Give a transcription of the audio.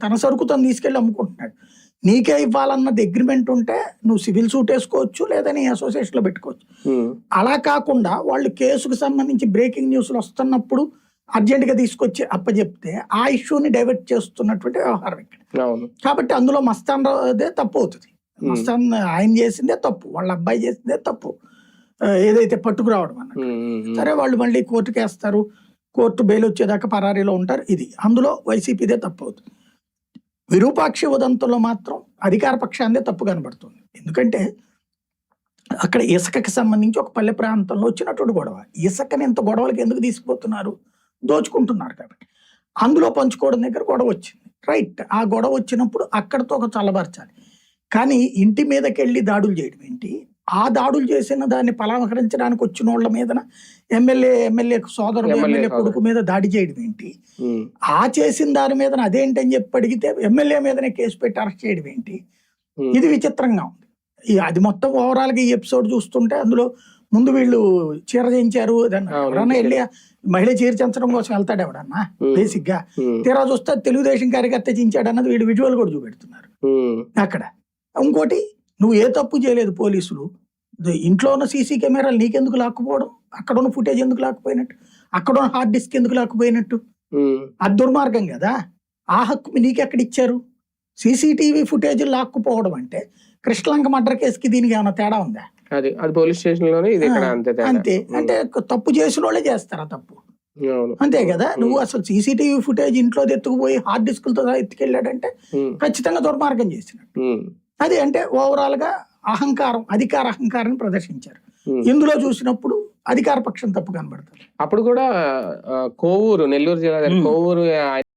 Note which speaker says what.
Speaker 1: తన సరుకు తను తీసుకెళ్ళి అమ్ముకుంటున్నాడు. నీకే ఇవ్వాలన్నది అగ్రిమెంట్ ఉంటే నువ్వు సివిల్ సూట్ వేసుకోవచ్చు, లేదా నీ అసోసియేషన్ లో పెట్టుకోవచ్చు. అలా కాకుండా వాళ్ళు కేసుకు సంబంధించి బ్రేకింగ్ న్యూస్లు వస్తున్నప్పుడు అర్జెంట్ గా తీసుకొచ్చి అప్పచెప్తే ఆ ఇష్యూని డైవర్ట్ చేస్తున్నటువంటి వ్యవహారం ఇక్కడ. కాబట్టి అందులో మస్తాన్ రాదే తప్పు అవుతుంది. మస్తాన్ ఆయన చేసిందే తప్పు, వాళ్ళ అబ్బాయి చేసిందే తప్పు, ఏదైతే పట్టుకురావడం అన్నట్టు. సరే వాళ్ళు మళ్ళీ కోర్టుకి వేస్తారు, కోర్టు బెయిల్ వచ్చేదాకా పరారీలో ఉంటారు. ఇది అందులో వైసీపీదే తప్పు అవుతుంది. విరూపాక్షి ఉదంతంలో మాత్రం అధికార పక్షాందే తప్పు కనబడుతుంది. ఎందుకంటే అక్కడ ఇసుకకి సంబంధించి ఒక పల్లె ప్రాంతంలో వచ్చినటువంటి గొడవ. ఇసుకని ఇంత గొడవలకి ఎందుకు తీసుకుపోతున్నారు? దోచుకుంటున్నారు కాబట్టి. అందులో పంచుకోవడం దగ్గర గొడవ వచ్చింది, రైట్. ఆ గొడవ వచ్చినప్పుడు అక్కడతో ఒక చల్లబరచాలి. కానీ ఇంటి మీదకి వెళ్ళి దాడులు చేయడం ఏంటి? ఆ దాడులు చేసిన దాన్ని పరామర్శించడానికి వచ్చిన వాళ్ళ మీద ఎమ్మెల్యే సోదరుడు, ఎమ్మెల్యే కొడుకు మీద దాడి చేయడం ఏంటి? ఆ చేసిన దాని మీద అదేంటి అని చెప్పి అడిగితే ఎమ్మెల్యే మీదనే కేసు పెట్టి అరెస్ట్ చేయడం ఏంటి? ఇది విచిత్రంగా ఉంది. అది మొత్తం ఓవరాల్ గా ఈ ఎపిసోడ్ చూస్తుంటే అందులో ముందు వీళ్ళు చీర చేయించారు, ఎవరన్నా వెళ్ళి మహిళ చీర చేయించడం కోసం వెళ్తాడు ఎవడన్నా బేసిక్ గా. తీరా చూస్తే తెలుగుదేశం కార్యకర్త చించాడు అన్నది వీళ్ళు విజువల్ కూడా చూపెడుతున్నారు అక్కడ. ఇంకోటి, నువ్వు ఏ తప్పు చేయలేదు, పోలీసులు ఇంట్లో ఉన్న సీసీ కెమెరాలు నీకెందుకు లాక్కుపోవడం? అక్కడ ఉన్న ఫుటేజ్ ఎందుకు లాక్కుపోయినట్టు? అక్కడ ఉన్న హార్డ్ డిస్క్ ఎందుకు లాక్కుపోయినట్టు? అది దుర్మార్గం కదా. ఆ హక్కు నీకెక్కడ ఇచ్చారు? సీసీటీవీ ఫుటేజ్ లాక్కుపోవడం అంటే కృష్ణలంక మర్డర్ కేసుకి దీనికి ఏమైనా తేడా ఉందా?
Speaker 2: అది పోలీస్ స్టేషన్ లోనే
Speaker 1: అంతే. అంటే తప్పు చేసిన వాళ్ళే చేస్తారా తప్పు? అంతే కదా. నువ్వు అసలు సీసీటీవీ ఫుటేజ్ ఇంట్లో ఎత్తుకుపోయి హార్డ్ డిస్కులతో ఎత్తుకెళ్ళాడంటే ఖచ్చితంగా దుర్మార్గం చేసినట్టు. అది అంటే ఓవరాల్ గా అహంకారం, అధికార అహంకారాన్ని ప్రదర్శించారు. ఇందులో చూసినప్పుడు అధికార పక్షం తప్పు కనబడుతుంది.
Speaker 2: అప్పుడు కూడా కోవూరు, నెల్లూరు జిల్లా కోవూరు